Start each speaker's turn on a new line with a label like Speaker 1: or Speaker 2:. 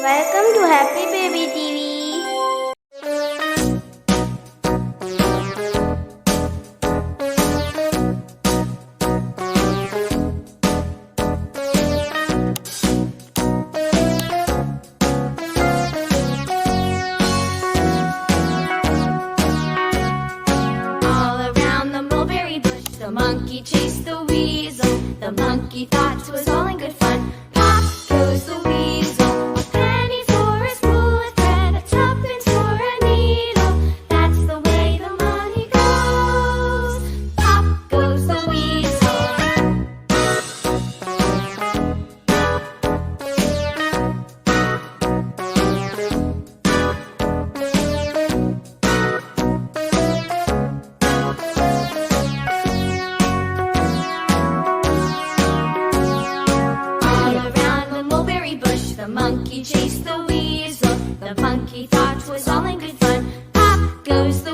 Speaker 1: Welcome to Happy Baby TV.
Speaker 2: All around the mulberry bush, the monkey chased the weasel. The monkey thought 'twas all in good fun. Pop goes the weasel. A penny for a spool of thread, a tuppence for a needle. That's the way the money goes. Pop goes the weasel. All around the mulberry bush, the monkey chased the weasel. The monkey thought 'twas all in good fun. Pop goes the